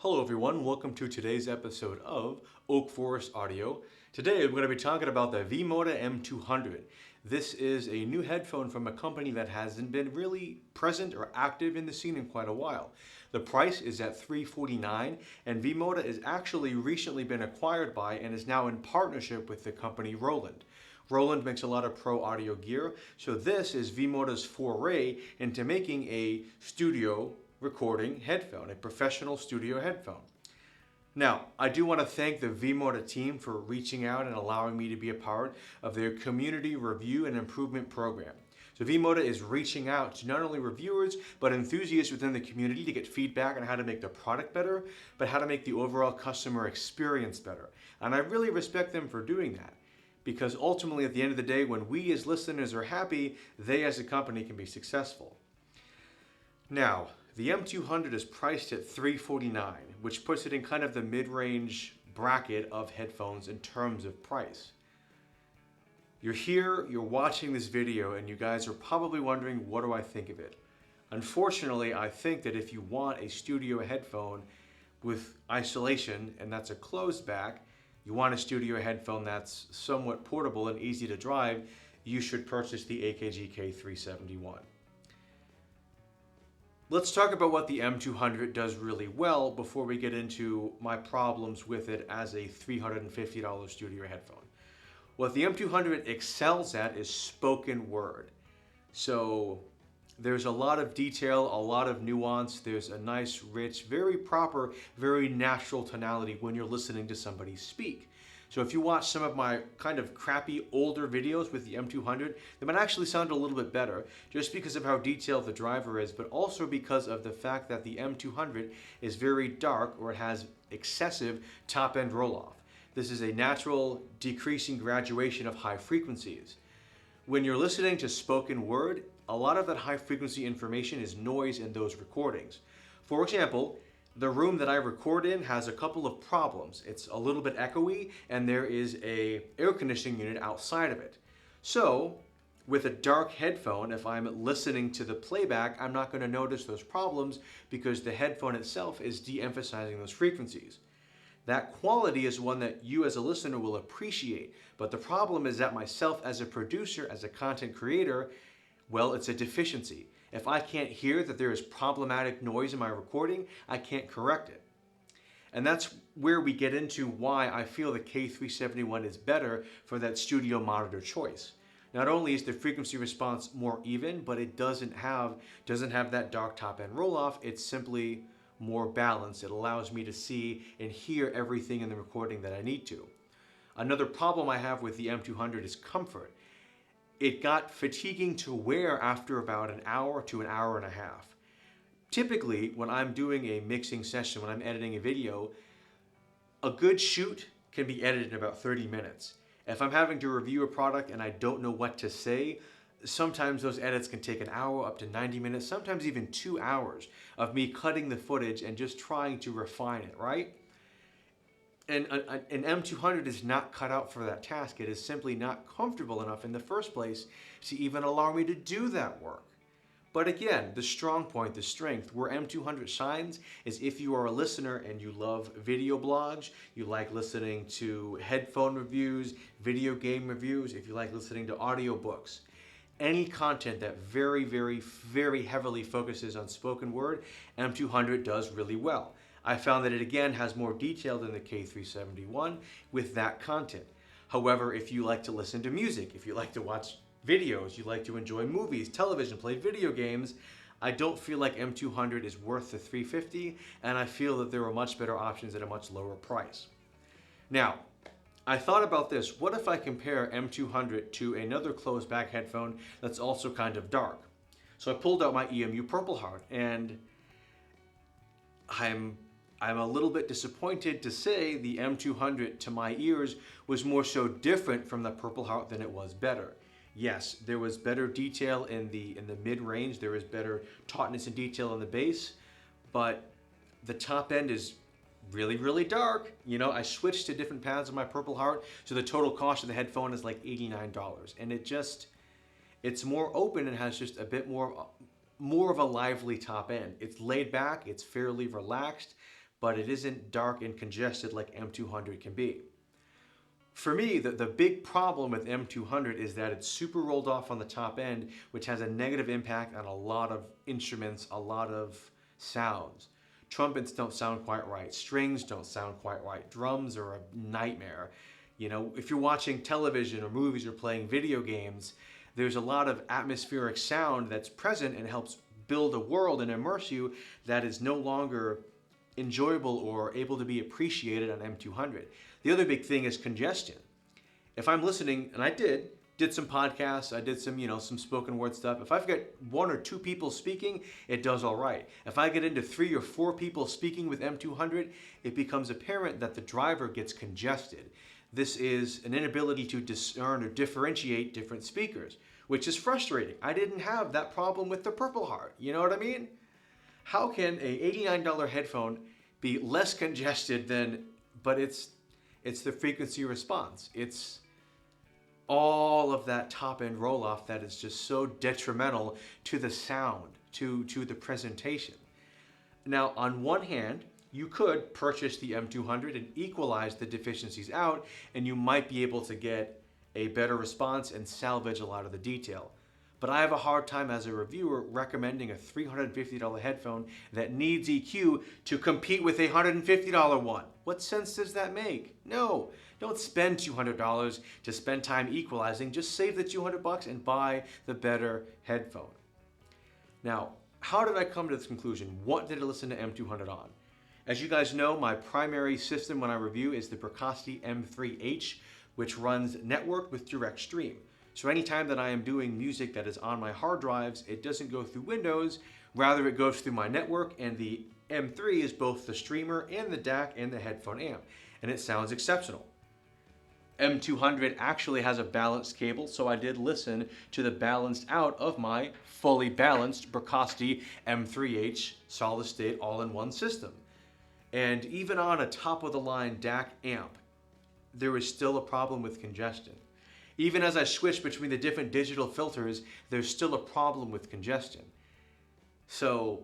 Hello everyone, welcome to today's episode of Oak Forest Audio. Today we're going to be talking about the V-Moda M200. This is a new headphone from a company that hasn't been really present or active in the scene in quite a while. The price is at $349 and V-Moda has actually recently been acquired by and is now in partnership with the company Roland. Roland makes a lot of pro audio gear, so this is V-Moda's foray into making a studio recording headphone, a professional studio headphone. Now, I do want to thank the V-Moda team for reaching out and allowing me to be a part of their community review and improvement program. So V-Moda is reaching out to not only reviewers, but enthusiasts within the community to get feedback on how to make the product better, but how to make the overall customer experience better. And I really respect them for doing that, because ultimately at the end of the day, when we as listeners are happy, they as a company can be successful. Now, the M200 is priced at $349, which puts it in kind of the mid-range bracket of headphones in terms of price. You're here, you're watching this video, and you guys are probably wondering, what do I think of it? Unfortunately, I think that if you want a studio headphone with isolation, and that's a closed back, you want a studio headphone that's somewhat portable and easy to drive, you should purchase the AKG K371. Let's talk about what the M200 does really well before we get into my problems with it as a $350 studio headphone. What the M200 excels at is spoken word. So there's a lot of detail, a lot of nuance. There's a nice, rich, very proper, very natural tonality when you're listening to somebody speak. So if you watch some of my kind of crappy older videos with the M200, they might actually sound a little bit better just because of how detailed the driver is, but also because of the fact that the M200 is very dark, or it has excessive top-end roll-off. This is a natural decreasing graduation of high frequencies. When you're listening to spoken word, a lot of that high frequency information is noise in those recordings. For example, the room that I record in has a couple of problems. It's a little bit echoey, and there is an air conditioning unit outside of it. So, with a dark headphone, if I'm listening to the playback, I'm not going to notice those problems because the headphone itself is de-emphasizing those frequencies. That quality is one that you as a listener will appreciate, but the problem is that myself as a producer, as a content creator, well, it's a deficiency. If I can't hear that there is problematic noise in my recording, I can't correct it. And that's where we get into why I feel the K371 is better for that studio monitor choice. Not only is the frequency response more even, but it doesn't have that dark top end roll off. It's simply more balanced. It allows me to see and hear everything in the recording that I need to. Another problem I have with the M200 is comfort. It got fatiguing to wear after about an hour to an hour and a half. Typically, when I'm doing a mixing session, when I'm editing a video, a good shoot can be edited in about 30 minutes. If I'm having to review a product and I don't know what to say, sometimes those edits can take an hour up to 90 minutes, sometimes even 2 hours of me cutting the footage and just trying to refine it, right? And an M200 is not cut out for that task. It is simply not comfortable enough in the first place to even allow me to do that work. But again, the strong point, the strength, where M200 shines is if you are a listener and you love video blogs, you like listening to headphone reviews, video game reviews, if you like listening to audiobooks. Any content that very, very, very heavily focuses on spoken word, M200 does really well. I found that it again has more detail than the K371 with that content. However, if you like to listen to music, if you like to watch videos, you like to enjoy movies, television, play video games, I don't feel like M200 is worth the $350, and I feel that there are much better options at a much lower price. Now, I thought about this. What if I compare M200 to another closed back headphone that's also kind of dark? So I pulled out my EMU Purple Heart, and I'm a little bit disappointed to say the M200 to my ears was more so different from the Purple Heart than it was better. Yes, there was better detail in the mid-range, there was better tautness and detail in the bass, but the top end is really, really dark. You know, I switched to different paths on my Purple Heart, so the total cost of the headphone is like $89. And it's more open and has just a bit more of a lively top end. It's laid back, it's fairly relaxed, but it isn't dark and congested like M200 can be. For me, the big problem with M200 is that it's super rolled off on the top end, which has a negative impact on a lot of instruments, a lot of sounds. Trumpets don't sound quite right. Strings don't sound quite right. Drums are a nightmare. You know, if you're watching television or movies or playing video games, there's a lot of atmospheric sound that's present and helps build a world and immerse you that is no longer enjoyable or able to be appreciated on M200. The other big thing is congestion. If I'm listening, and I did some podcasts, I did some, some spoken word stuff. If I've got one or two people speaking, it does all right. If I get into 3 or 4 people speaking with M200, it becomes apparent that the driver gets congested. This is an inability to discern or differentiate different speakers, which is frustrating. I didn't have that problem with the Purple Heart. You know what I mean? How can a $89 headphone be less congested than, but it's the frequency response. It's all of that top end roll off that is just so detrimental to the sound, to the presentation. Now, on one hand, you could purchase the M200 and equalize the deficiencies out, and you might be able to get a better response and salvage a lot of the detail. But I have a hard time as a reviewer recommending a $350 headphone that needs EQ to compete with a $150 one. What sense does that make? No, don't spend $200 to spend time equalizing. Just save the $200 and buy the better headphone. Now, how did I come to this conclusion? What did I listen to M200 on? As you guys know, my primary system when I review is the Bricasti M3H, which runs networked with direct stream. So anytime that I am doing music that is on my hard drives, it doesn't go through Windows, rather it goes through my network, and the M3 is both the streamer and the DAC and the headphone amp, and it sounds exceptional. M200 actually has a balanced cable, so I did listen to the balanced out of my fully balanced Bricasti M3H solid state all-in-one system. And even on a top-of-the-line DAC amp, there is still a problem with congestion. Even as I switch between the different digital filters, there's still a problem with congestion. So,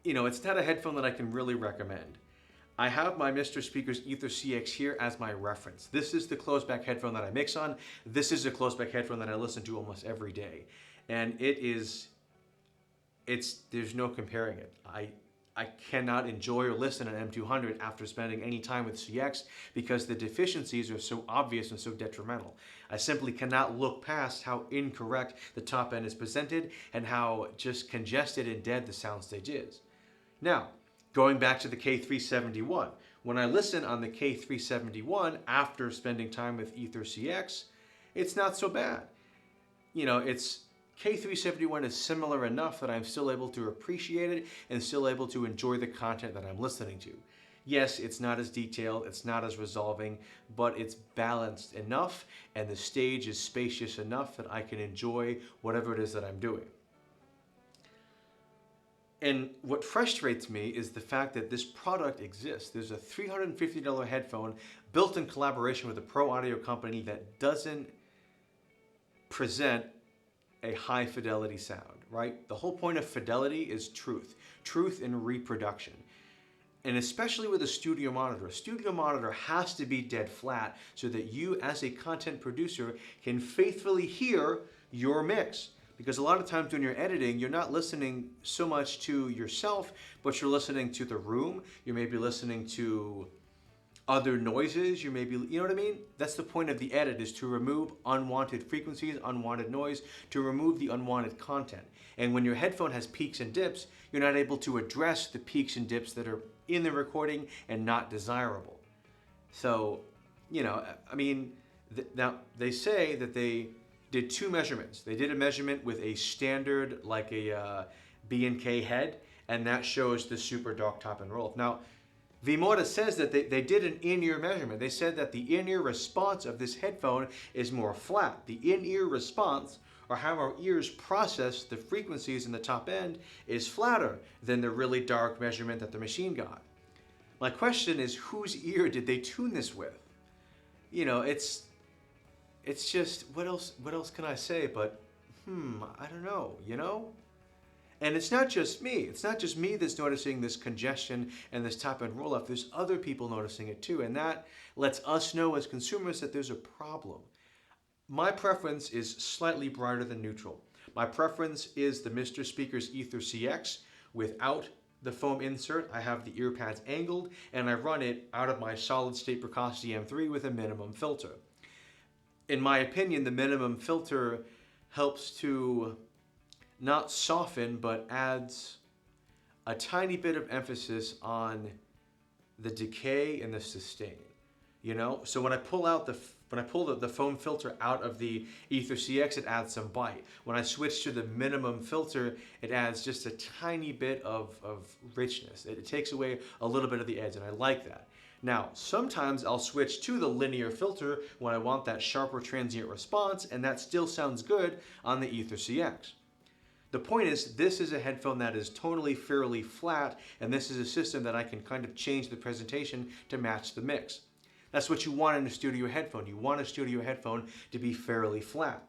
it's not a headphone that I can really recommend. I have my Mr. Speakers Ether CX here as my reference. This is the closed-back headphone that I mix on. This is a closed-back headphone that I listen to almost every day. And there's no comparing it. I cannot enjoy or listen to M200 after spending any time with CX because the deficiencies are so obvious and so detrimental. I simply cannot look past how incorrect the top end is presented and how just congested and dead the soundstage is. Now, going back to the K371, when I listen on the K371 after spending time with Ether CX, it's not so bad. K371 is similar enough that I'm still able to appreciate it and still able to enjoy the content that I'm listening to. Yes, it's not as detailed, it's not as resolving, but it's balanced enough and the stage is spacious enough that I can enjoy whatever it is that I'm doing. And what frustrates me is the fact that this product exists. There's a $350 headphone built in collaboration with a pro audio company that doesn't present a high fidelity sound, right? The whole point of fidelity is truth in reproduction. And especially with a studio monitor has to be dead flat so that you as a content producer can faithfully hear your mix. Because a lot of times when you're editing, you're not listening so much to yourself, but you're listening to the room. You may be listening to other noises, you know what I mean? That's the point of the edit, is to remove unwanted frequencies, unwanted noise, to remove the unwanted content. And when your headphone has peaks and dips, you're not able to address the peaks and dips that are in the recording and not desirable. So, now they say that they did 2 measurements. They did a measurement with a standard, like a B&K head, and that shows the super dark top and roll. Now, V-Moda says that they did an in-ear measurement. They said that the in-ear response of this headphone is more flat. The in-ear response, or how our ears process the frequencies in the top end, is flatter than the really dark measurement that the machine got. My question is, whose ear did they tune this with? It's just, what else can I say but, I don't know, And it's not just me. It's not just me that's noticing this congestion and this top end roll off. There's other people noticing it too. And that lets us know as consumers that there's a problem. My preference is slightly brighter than neutral. My preference is the Mr. Speaker's Ether CX without the foam insert. I have the ear pads angled and I run it out of my solid state Precocity M3 with a minimum filter. In my opinion, the minimum filter helps to not soften, but adds a tiny bit of emphasis on the decay and the sustain. You know, so when I pull the foam filter out of the Ether CX, it adds some bite. When I switch to the minimum filter, it adds just a tiny bit of richness. It takes away a little bit of the edge, and I like that. Now, sometimes I'll switch to the linear filter when I want that sharper transient response, and that still sounds good on the Ether CX. The point is, this is a headphone that is tonally fairly flat, and this is a system that I can kind of change the presentation to match the mix. That's what you want in a studio headphone. You want a studio headphone to be fairly flat.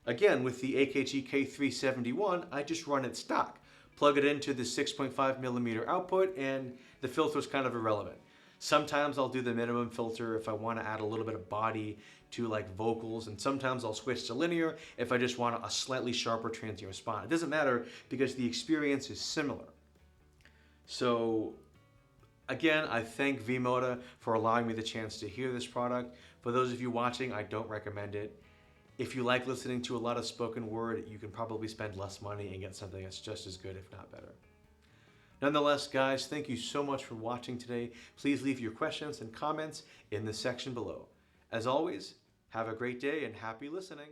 Again, with the AKG K371, I just run it stock. Plug it into the 6.5 millimeter output, and the filter is kind of irrelevant. Sometimes I'll do the minimum filter if I want to add a little bit of body to like vocals, and sometimes I'll switch to linear if I just want a slightly sharper transient response. It doesn't matter because the experience is similar. So again, I thank V-Moda for allowing me the chance to hear this product. For those of you watching, I don't recommend it. If you like listening to a lot of spoken word, you can probably spend less money and get something that's just as good, if not better. Nonetheless, guys, thank you so much for watching today. Please leave your questions and comments in the section below. As always, have a great day and happy listening.